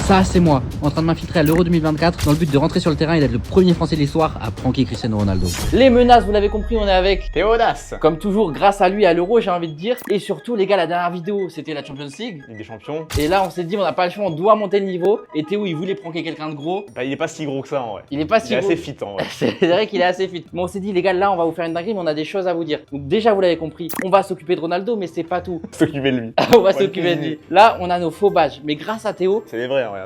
Ça, c'est moi, en train de m'infiltrer à l'Euro 2024 dans le but de rentrer sur le terrain et d'être le premier Français de l'histoire à pranker Cristiano Ronaldo. Les menaces, vous l'avez compris, on est avec Théodas. comme toujours, grâce à lui à l'Euro, j'ai envie de dire. Et surtout, les gars, la dernière vidéo, c'était la Champions League. Ligue des champions. Et là, on s'est dit, on n'a pas le choix, on doit monter le niveau. Et Théo, il voulait pranker quelqu'un de gros. Bah, il est pas si gros que ça en vrai. Il est pas si Il est gros. assez fit en vrai. C'est vrai qu'il est assez fit. Mais on s'est dit, les gars, là, on va vous faire une dinguerie, mais on a des choses à vous dire. Donc, déjà, vous l'avez compris, on va s'occuper de Ronaldo, mais c'est pas tout. S'occuper de lui. On va s'occuper de lui. Là, on a nos faux badges. Mais grâce à Théo, C'est des vrais, regardez.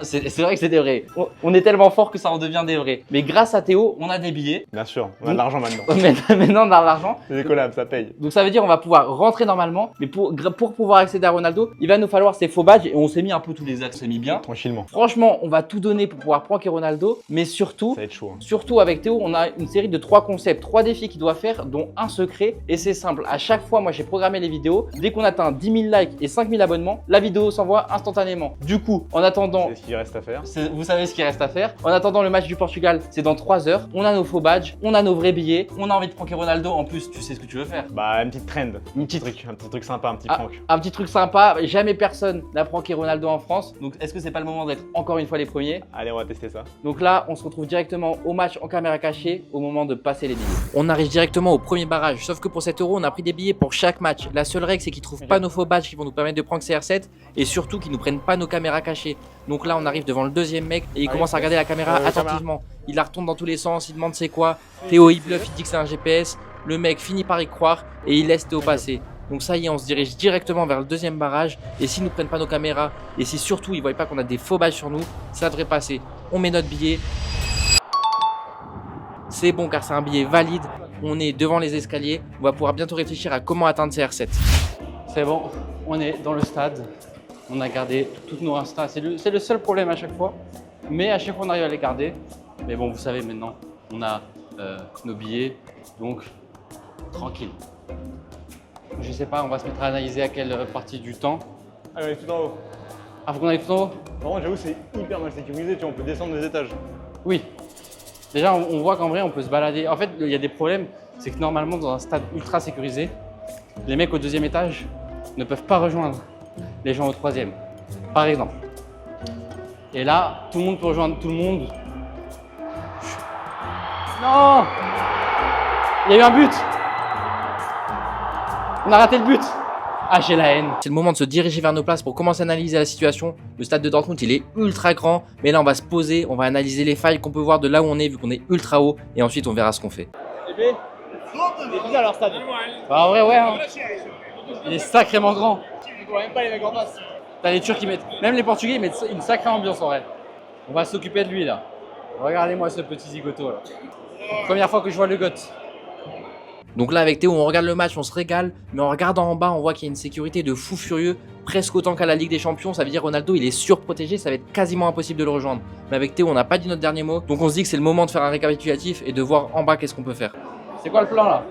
c'est vrai que c'est des vrais. On est tellement fort que ça en devient des vrais. Mais grâce à Théo, on a des billets. Bien sûr, on a de l'argent maintenant. Maintenant, on a de l'argent. C'est des collabs, ça paye. Donc ça veut dire on va pouvoir rentrer normalement, mais pour pouvoir accéder à Ronaldo, il va nous falloir ces faux badges et on s'est mis un peu tous les axes, s'est mis bien. Tranquillement. Franchement, on va tout donner pour pouvoir pranker Ronaldo, mais surtout, Ça va être chaud. Hein. surtout avec Théo, on a une série de 3 concepts, 3 défis qu'il doit faire, dont un secret. Et c'est simple, à chaque fois, moi j'ai programmé les vidéos. Dès qu'on atteint 10 000 likes et 5 000 abonnements, la vidéo s'envoie instantanément. Du coup, en attendant, C'est ce qu'il reste à faire. vous savez ce qu'il reste à faire. En attendant le match du Portugal, c'est dans 3 heures. On a nos faux badges, on a nos vrais billets, on a envie de pranker Ronaldo. En plus, tu sais ce que tu veux faire. Bah, une petite trend. Une petite Un petit truc sympa, un petit Ah, prank. un petit truc sympa, jamais personne n'a pranké Ronaldo en France. Donc est-ce que c'est pas le moment d'être encore une fois les premiers? Allez, on va tester ça. Donc là, on se retrouve directement au match en caméra cachée au moment de passer les billets. On arrive directement au premier barrage, sauf que pour cet euro, on a pris des billets pour chaque match. La seule règle, c'est qu'ils trouvent pas nos faux badges qui vont nous permettre de prendre CR7 et surtout qu'ils nous prennent pas nos caméras cachées. Donc là, on arrive devant le deuxième mec et il commence à regarder la caméra attentivement. Il la retourne dans tous les sens, il demande c'est quoi. Théo, il bluffe, il dit que c'est un GPS. Le mec finit par y croire et il laisse Théo passer. Donc ça y est, on se dirige directement vers le deuxième barrage. Et s'ils ne prennent pas nos caméras, et si surtout ils ne voient pas qu'on a des faux badges sur nous, ça devrait passer. On met notre billet. C'est bon car c'est un billet valide. On est devant les escaliers. On va pouvoir bientôt réfléchir à comment atteindre CR7. C'est bon, on est dans le stade. On a gardé toutes nos Insta. C'est le seul problème à chaque fois. Mais à chaque fois on arrive à les garder. Mais bon, vous savez maintenant, on a nos billets. Donc, tranquille. Je sais pas, on va se mettre à analyser à quelle partie du temps. Ah, on est tout en haut. Ah, faut qu'on aille tout en haut? Par contre, j'avoue, c'est hyper mal sécurisé. Tu vois, on peut descendre les étages. Oui. Déjà, on voit qu'en vrai, on peut se balader. En fait, il y a des problèmes. C'est que normalement, dans un stade ultra sécurisé, les mecs au deuxième étage ne peuvent pas rejoindre les gens au troisième. Par exemple. Et là, tout le monde peut rejoindre tout le monde. Non! Il y a eu un but! On a raté le but! Ah, j'ai la haine. C'est le moment de se diriger vers nos places pour commencer à analyser la situation. Le stade de Dortmund, il est ultra grand. Mais là, on va se poser, on va analyser les failles qu'on peut voir de là où on est, vu qu'on est ultra haut. Et ensuite, on verra ce qu'on fait. C'est bizarre leur stade. Bah, en vrai, ouais. Hein. Il est sacrément grand. Tu vois même pas les mecs en face. T'as les Turcs qui mettent. Même les Portugais, ils mettent une sacrée ambiance en vrai. On va s'occuper de lui là. Regardez-moi ce petit zigoto là. Première fois que je vois le goth. Donc là avec Théo on regarde le match, on se régale, mais en regardant en bas on voit qu'il y a une sécurité de fou furieux, presque autant qu'à la Ligue des Champions, ça veut dire Ronaldo il est surprotégé, ça va être quasiment impossible de le rejoindre. Mais avec Théo on n'a pas dit notre dernier mot, donc on se dit que c'est le moment de faire un récapitulatif et de voir en bas qu'est-ce qu'on peut faire. C'est quoi le plan là?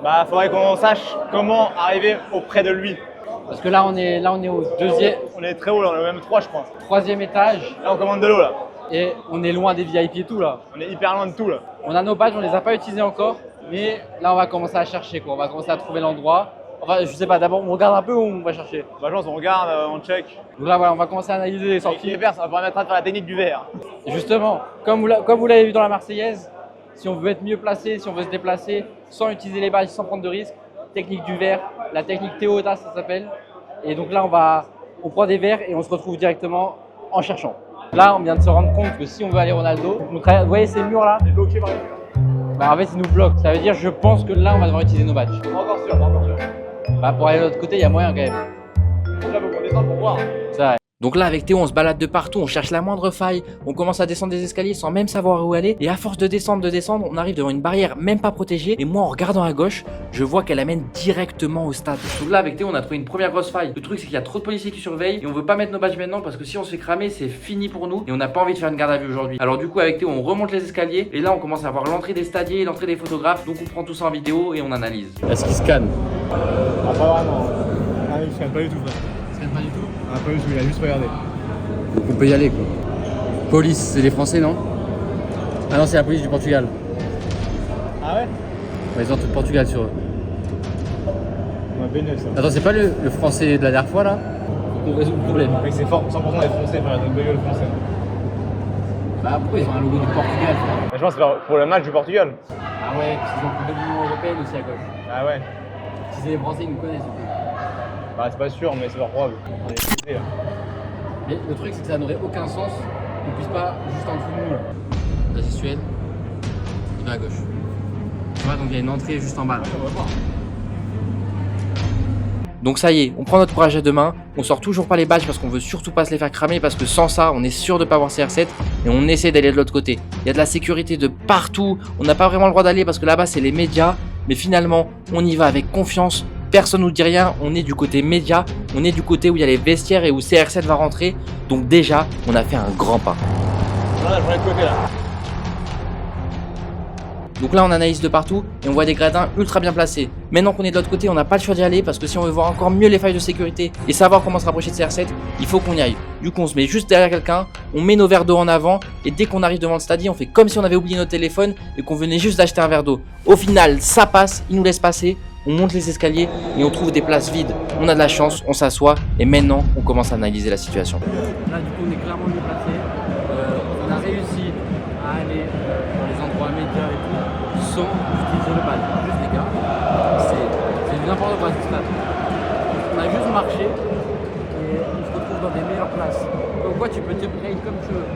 Bah, faudrait qu'on sache comment arriver auprès de lui. Parce que là on est au deuxième, On est très haut là, on est même 3 je crois. troisième étage Là, on commande de l'eau là. et on est loin des VIP et tout là. On est hyper loin de tout là. On a nos badges, on les a pas utilisés encore, mais là on va commencer à chercher quoi. On va commencer à trouver l'endroit. Enfin, je sais pas, d'abord on regarde un peu ou on va chercher. Bah, je pense on regarde, on check. Donc là voilà, on va commencer à analyser les sorties. Super, ça va permettre de faire la technique du verre. Et justement, comme vous l'avez vu dans la Marseillaise, si on veut être mieux placé, si on veut se déplacer sans utiliser les badges, sans prendre de risques, technique du verre, la technique Théodas ça s'appelle. Et donc là on prend des verres et on se retrouve directement en cherchant. Là on vient de se rendre compte que si on veut aller Ronaldo, vous voyez ces murs là? On est bloqué par les murs. Bah en fait ils nous bloquent, ça veut dire je pense que là on va devoir utiliser nos badges. Pas encore sûr, pas encore sûr. Bah pour aller de l'autre côté il y a moyen quand même. Là, faut qu'on descende pour voir. C'est vrai. Donc là avec Théo on se balade de partout, on cherche la moindre faille, on commence à descendre des escaliers sans même savoir où aller et à force de descendre, on arrive devant une barrière même pas protégée et moi en regardant à gauche, je vois qu'elle amène directement au stade. Donc là avec Théo on a trouvé une première grosse faille. Le truc c'est qu'il y a trop de policiers qui surveillent et on veut pas mettre nos badges maintenant parce que si on se fait cramer c'est fini pour nous et on n'a pas envie de faire une garde à vue aujourd'hui. Alors du coup avec Théo on remonte les escaliers et là on commence à voir l'entrée des stadiers, l'entrée des photographes, donc on prend tout ça en vidéo et on analyse. Est-ce qu'il scanne? Ah, pas vraiment. Ah, il scanne pas du tout, frère. Il scanne pas du tout? Ah, pas du tout, il a juste regardé. On peut y aller quoi. Police, c'est les Français non? Ah non, c'est la police du Portugal. Ah ouais? Ouais, ils ont tout le Portugal sur eux. On a B9 ça. Attends, c'est pas le français de la dernière fois là? qu'on résout le problème. Mais c'est fort, 100% des Français, frère, des gueules français. Bah pourquoi ils ont un logo du Portugal, frère? Je pense que c'est pour le match du Portugal. Ah ouais, parce qu'ils ont pris l'Union Européenne aussi à gauche. Ah ouais. Si c'est les Français, ils nous connaissent du coup. Bah c'est pas sûr, mais c'est leur probable. On est foutés, là. Mais le truc, c'est que ça n'aurait aucun sens qu'on puisse pas juste en dessous de nous là. Là, c'est Suède, il va à gauche. Tu vois, donc il y a une entrée juste en bas là. On va voir. Donc ça y est, on prend notre courage à deux mains, on sort toujours pas les badges parce qu'on veut surtout pas se les faire cramer parce que sans ça, on est sûr de pas avoir CR7 et on essaie d'aller de l'autre côté. Il y a de la sécurité de partout, on n'a pas vraiment le droit d'aller parce que là-bas c'est les médias, mais finalement, on y va avec confiance. Personne nous dit rien, on est du côté média, on est du côté où il y a les vestiaires et où CR7 va rentrer. Donc déjà, on a fait un grand pas. Là, je vais de côté là. Donc là, on analyse de partout et on voit des gradins ultra bien placés. Maintenant qu'on est de l'autre côté, on n'a pas le choix d'y aller parce que si on veut voir encore mieux les failles de sécurité et savoir comment se rapprocher de CR7, il faut qu'on y aille. Du coup, on se met juste derrière quelqu'un, on met nos verres d'eau en avant et dès qu'on arrive devant le stade, on fait comme si on avait oublié notre téléphone et qu'on venait juste d'acheter un verre d'eau. Au final, ça passe, ils nous laissent passer, on monte les escaliers et on trouve des places vides. On a de la chance, on s'assoit et maintenant, on commence à analyser la situation. Là, du coup, on est clairement mieux placé. On a réussi à aller dans les endroits médias et tout sans utiliser le badge. Juste les gars, c'est n'importe quoi ce stade. On a juste marché et on se retrouve dans des meilleures places. Donc quoi, tu peux te brain comme tu veux.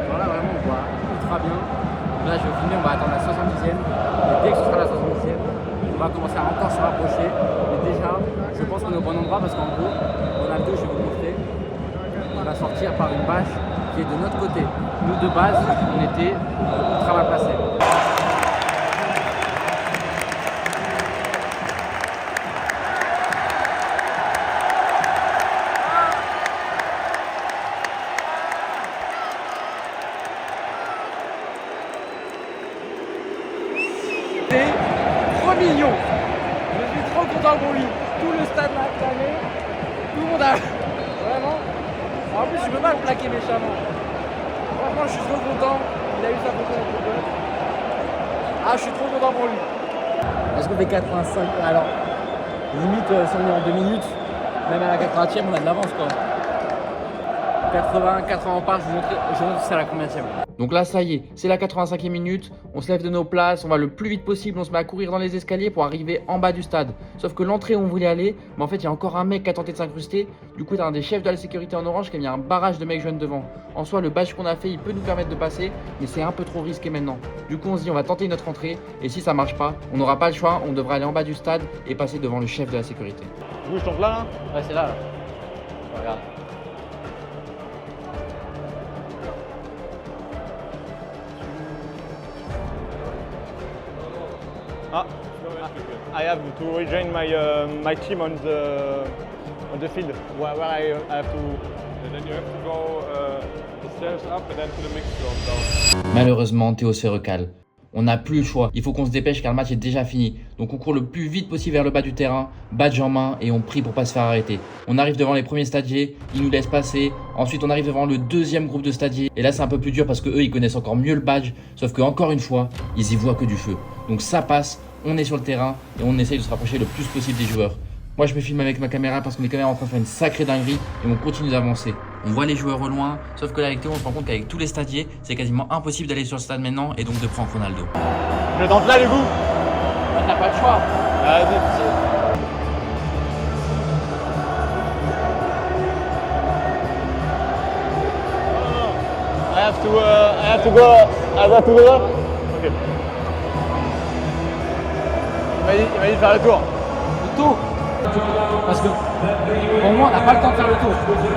Voilà, vraiment on voit ultra bien. Là je vais filmer, on va attendre la 70e. Et dès que ce sera la 70e, on va commencer à encore se rapprocher. Mais déjà, je pense qu'on est au bon endroit parce qu'en gros, Ronaldo, je vais vous montrer, il va sortir par une bâche qui est de notre côté. Nous de base, on était ultra mal placés. Millions. Je suis trop content pour lui. Tout le stade l'a acclamé. Tout le monde a... Vraiment. En plus, je peux pas le plaquer méchamment. Franchement, je suis trop content. Il a eu sa photo avec le gosse. Ah, je suis trop content pour lui. Est-ce qu'on fait 85? Alors, limite, si on est en 2 minutes, même à la 80e, on a de l'avance quoi. 80 on part, je vous montre c'est à la combienième. Donc là ça y est, c'est la 85e minute, on se lève de nos places, on va le plus vite possible, on se met à courir dans les escaliers pour arriver en bas du stade. Sauf que l'entrée où on voulait aller, mais en fait il y a encore un mec qui a tenté de s'incruster. Du coup t'as un des chefs de la sécurité en orange qui a mis un barrage de mecs jeunes devant. En soi le badge qu'on a fait il peut nous permettre de passer, mais c'est un peu trop risqué maintenant. Du coup on se dit on va tenter notre entrée, et si ça marche pas, on n'aura pas le choix, on devra aller en bas du stade et passer devant le chef de la sécurité. Du coup je tombe là. Ouais c'est là. Regarde. Ah, I have to rejoin my team on the field where I have to. And then you have to go the stairs up and then to the mixed zone down. Malheureusement, Théo se recale. On n'a plus le choix, il faut qu'on se dépêche car le match est déjà fini. Donc on court le plus vite possible vers le bas du terrain, badge en main et on prie pour pas se faire arrêter. On arrive devant les premiers stadiers, ils nous laissent passer. Ensuite on arrive devant le deuxième groupe de stadiers. Et là c'est un peu plus dur parce que eux ils connaissent encore mieux le badge. Sauf que encore une fois, ils y voient que du feu. Donc ça passe, on est sur le terrain et on essaye de se rapprocher le plus possible des joueurs. Moi je me filme avec ma caméra parce qu'on est quand même en train de faire une sacrée dinguerie et on continue d'avancer. On voit les joueurs au loin, sauf que là avec Théo on se rend compte qu'avec tous les stadiers, c'est quasiment impossible d'aller sur le stade maintenant et donc de prendre Ronaldo. Je tente là du coup. T'as pas le choix. I have to go together. Ok. Il m'a dit de faire le tour. Le tour. Parce que pour moi on n'a pas le temps de faire le tour.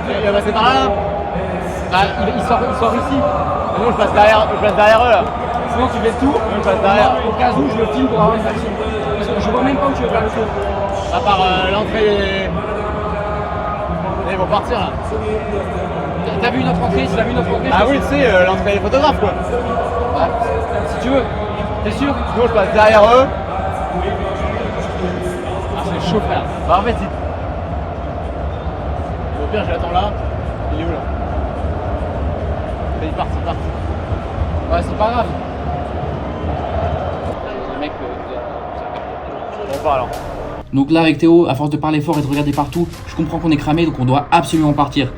Il va passer par là. Bah, il sort ici. Et moi je passe derrière eux là. Sinon tu fais le tour. Je passe derrière. Au cas où je le filme pour avoir une action. Parce que je vois même pas où tu veux faire le tour. À part l'entrée. Ils vont partir là. T'as vu notre entrée? Si t'as vu notre entrée. Ah oui, tu sais, l'entrée des photographes quoi. Bah, si tu veux. T'es sûr? Sinon je passe derrière eux. Ah c'est chaud frère. Bah en fait c'est... Au pire je l'attends là. Il est où là? Il part. Ouais c'est pas grave. Le mec Bon, on part alors. Donc là avec Théo, à force de parler fort et de regarder partout, je comprends qu'on est cramé donc on doit absolument partir.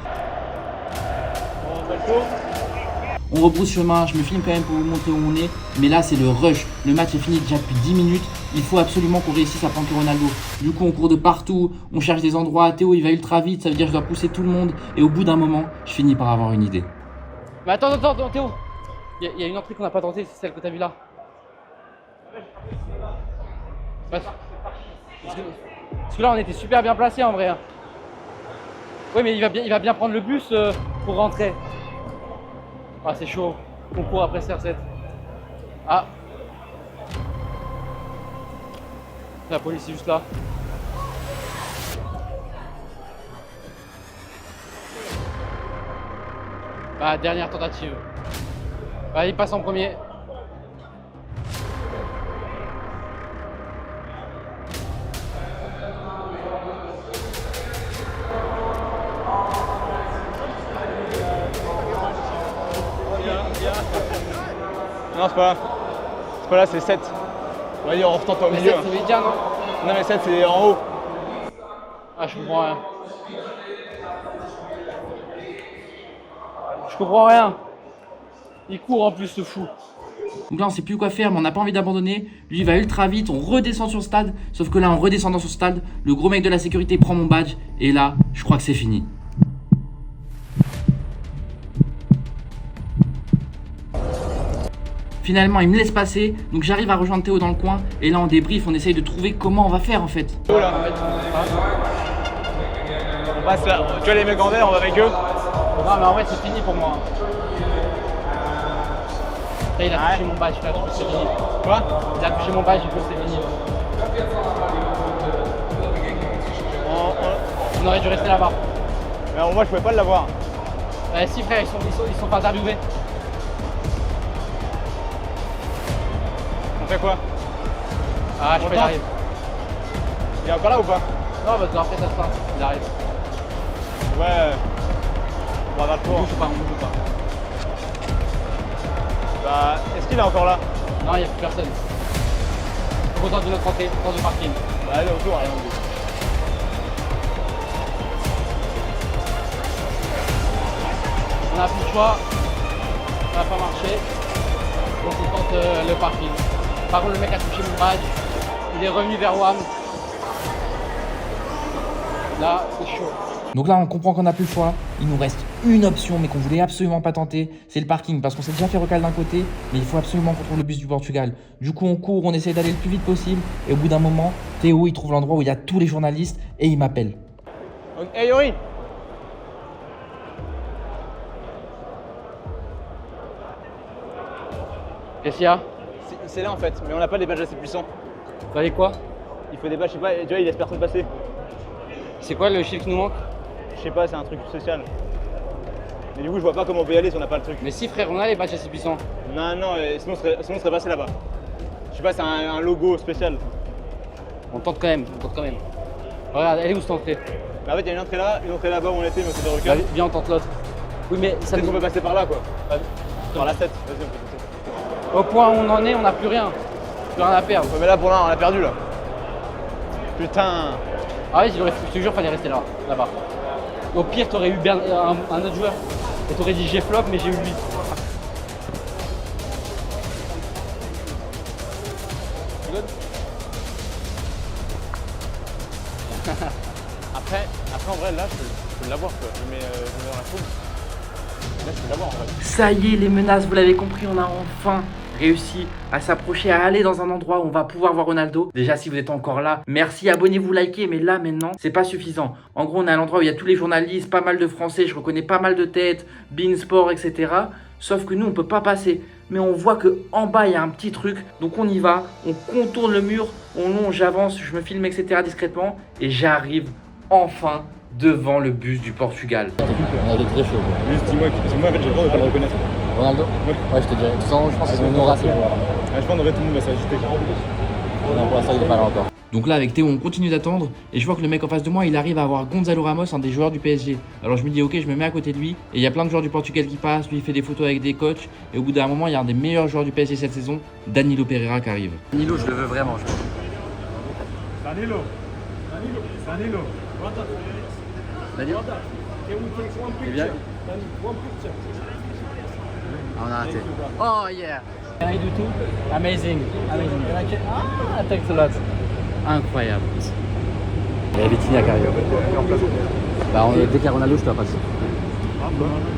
On rebrousse chemin, je me filme quand même pour vous montrer où on est, mais là c'est le rush. Le match est fini déjà depuis 10 minutes, il faut absolument qu'on réussisse à planquer Ronaldo. Du coup on court de partout, on cherche des endroits, Théo il va ultra vite, ça veut dire que je dois pousser tout le monde, et au bout d'un moment, je finis par avoir une idée. Mais attends, Théo. Il y a une entrée qu'on n'a pas tentée, c'est celle que t'as vue là. Parce que là on était super bien placé en vrai. Hein. Oui mais il va bien prendre le bus pour rentrer. Ah c'est chaud, on court après CR7. Ah. La police est juste là. Bah dernière tentative. Bah il passe en premier. Non, c'est pas là. C'est pas là, c'est 7. On va dire, on retente au Mais milieu. 7 c'est médian non? Non, mais 7 c'est en haut. Ah je comprends rien. Je comprends rien. Il court en plus ce fou. Donc là on sait plus quoi faire mais on n'a pas envie d'abandonner. Lui il va ultra vite, on redescend sur le stade. Sauf que là en redescendant sur le stade, le gros mec de la sécurité prend mon badge. Et là, je crois que c'est fini. Finalement il me laisse passer, donc j'arrive à rejoindre Théo dans le coin. Et là on débrief, on essaye de trouver comment on va faire en fait. Oh là. On passe là. Tu vois les mecs en vert, on va avec eux. Non mais en vrai c'est fini pour moi. Là, il a touché mon badge, là, je pense que c'est fini. Quoi? Il a touché mon badge, je pense que c'est fini. On aurait dû rester là-bas. Mais moi je pouvais pas l'avoir. Si frère, ils sont pas interviewés. On fait quoi? Ah je On crois qu'il tente. arrive. Il est encore là ou pas? Non parce qu'après ça se passe, il arrive. Ouais. On va vers le On tour. bouge pas, on bouge pas. Bah, est-ce qu'il est encore là? Non, il n'y a plus personne. On retente une autre entrée, dans le parking. Bah, allez, autour, allez, on bouge. On n'a plus le choix. Ça n'a pas marché. Donc on tente le parking. Par contre, le mec a touché mon badge. Il est revenu vers WAM. Là, c'est chaud. Donc là on comprend qu'on n'a plus le choix. Il nous reste une option mais qu'on voulait absolument pas tenter. C'est le parking parce qu'on s'est déjà fait recal d'un côté. Mais il faut absolument qu'on trouve le bus du Portugal. Du coup on court, on essaie d'aller le plus vite possible. Et au bout d'un moment, Théo il trouve l'endroit où il y a tous les journalistes. Et il m'appelle. Hey Yori! Qu'est-ce qu'il y a? C'est là en fait, mais on n'a pas des badges assez puissants. Vous allez quoi? Il faut des badges, je sais pas, tu vois, il laisse personne passer. C'est quoi le chiffre qui nous manque? Je sais pas, c'est un truc social. Mais du coup, je vois pas comment on peut y aller si on n'a pas le truc. Mais si frère, on a les badges assez puissants. Non, non, sinon on serait passé là-bas. Je sais pas, c'est un logo spécial. On tente quand même, Regarde, elle est où cette entrée? Bah en fait, il y a une entrée là-bas où on était, mais c'est de Bah, recal. viens, on tente l'autre. Oui, mais ça Peut-être nous... qu'on peut passer par là, quoi. Par la 7, vas-y, on peut passer. Au point où on en est, on n'a plus rien. Plus rien à perdre. Ouais, mais là, pour l'instant, on a perdu, là. Putain. Ah oui, je te jure, fallait rester là-bas. Au pire, t'aurais eu un autre joueur. Et t'aurais dit j'ai flop, mais j'ai eu lui. Après, en vrai, là, je peux l'avoir, quoi. Je mets dans la foule. Là, je peux l'avoir, en vrai. Ça y est les menaces, vous l'avez compris, on a enfin réussi à s'approcher, à aller dans un endroit où on va pouvoir voir Ronaldo. Déjà si vous êtes encore là, merci, abonnez-vous, likez, mais là maintenant c'est pas suffisant. En gros on est à l'endroit où il y a tous les journalistes, pas mal de français, je reconnais pas mal de têtes, Beansport, etc. Sauf que nous on peut pas passer. Mais on voit que en bas il y a un petit truc, donc on y va, on contourne le mur, on longe, j'avance, je me filme, etc. discrètement, et j'arrive enfin devant le bus du Portugal. On a des très chauds. Juste dis-moi, parce que moi, en fait, j'ai peur de pas le reconnaître. Ronaldo? Ouais, je te dirais. De toute façon, je pense qu'ils ont une aura, ces joueurs. Je pense que tout le monde va s'agiter. Non, pour l'instant, il est pas là encore. Donc là avec Théo on continue d'attendre et je vois que le mec en face de moi il arrive à avoir Gonzalo Ramos, un des joueurs du PSG. Alors je me dis ok, je me mets à côté de lui et il y a plein de joueurs du Portugal qui passent, lui il fait des photos avec des coachs et au bout d'un moment il y a un des meilleurs joueurs du PSG cette saison, Danilo Pereira qui arrive. Danilo, je le veux vraiment. Danilo. Danilo. Eh bien. Ah, on a raté. Oh yeah. Can I do too? Amazing. Amazing. Ah, thanks a lot. Incroyable. Il y a Vitinha qui arrive. Bah, dès qu'il y a Ronaldo, je te la passe.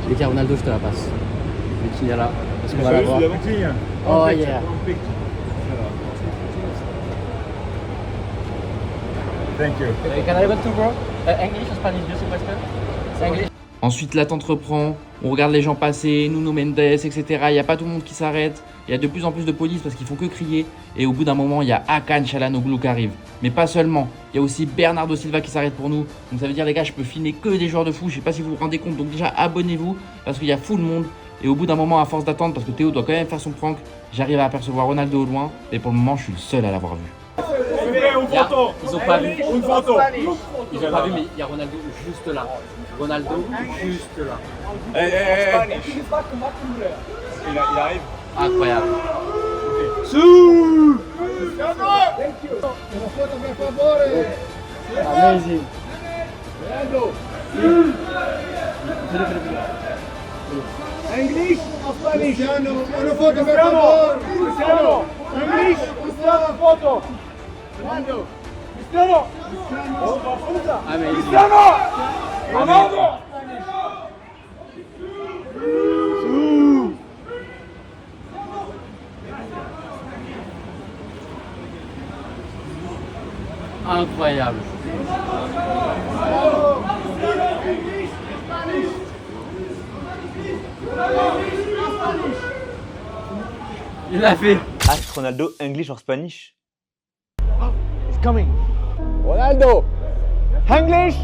Dès qu'il y a Ronaldo, je te la passe. Vitinha là. Est-ce qu'on va la voir? Oh yeah. Thank you. Can I go to bro? English or Spanish? Just a question. English. Ensuite, l'attente reprend, on regarde les gens passer, Nuno Mendes, etc. Il n'y a pas tout le monde qui s'arrête. Il y a de plus en plus de police parce qu'ils font que crier. Et au bout d'un moment, il y a Hakan Çalhanoğlu qui arrive. Mais pas seulement. Il y a aussi Bernardo Silva qui s'arrête pour nous. Donc ça veut dire, les gars, je peux filmer que des joueurs de foot. Je sais pas si vous vous rendez compte. Donc déjà, abonnez-vous parce qu'il y a full monde. Et au bout d'un moment, à force d'attendre, parce que Théo doit quand même faire son prank, j'arrive à apercevoir Ronaldo au loin. Et pour le moment, je suis le seul à l'avoir vu. Ils ont pas vu. Ils ont pas vu, mais il y a Ronaldo juste là. Ronaldo juste là. Il arrive. Incroyable. Amazing. English or Spanish? Una foto, per favor. Cristiano. English. Cristiano, foto. Ronaldo. Cristiano. Amazing. Cristiano. Ronaldo. Incroyable. Il l'a fait. Ask Ronaldo English or Spanish? It's coming. Ronaldo. English.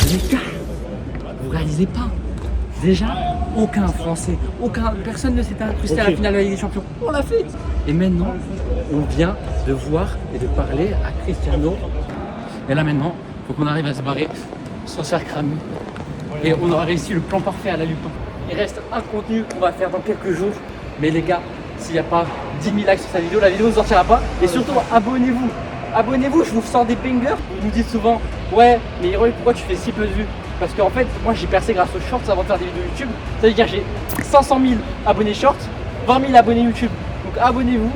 Les gars, vous réalisez pas. Déjà, aucun Français, personne ne s'était incrusté à la finale de la Ligue des Champions. On l'a fait. Et maintenant, on vient de voir et de parler à Cristiano. Et là maintenant, il faut qu'on arrive à se barrer sans se faire cramer. Et on aura réussi le plan parfait à la Lupin. Il reste un contenu qu'on va faire dans quelques jours. Mais les gars, s'il n'y a pas 10 000 likes sur cette vidéo, la vidéo ne sortira pas. Et surtout, abonnez-vous. Abonnez-vous, je vous sors des bangers. Vous me dites souvent, ouais, mais Héroï, pourquoi tu fais si peu de vues? Parce qu'en fait, moi j'ai percé grâce aux shorts avant de faire des vidéos YouTube. Ça veut dire que j'ai 500 000 abonnés shorts, 20 000 abonnés YouTube. Donc abonnez-vous.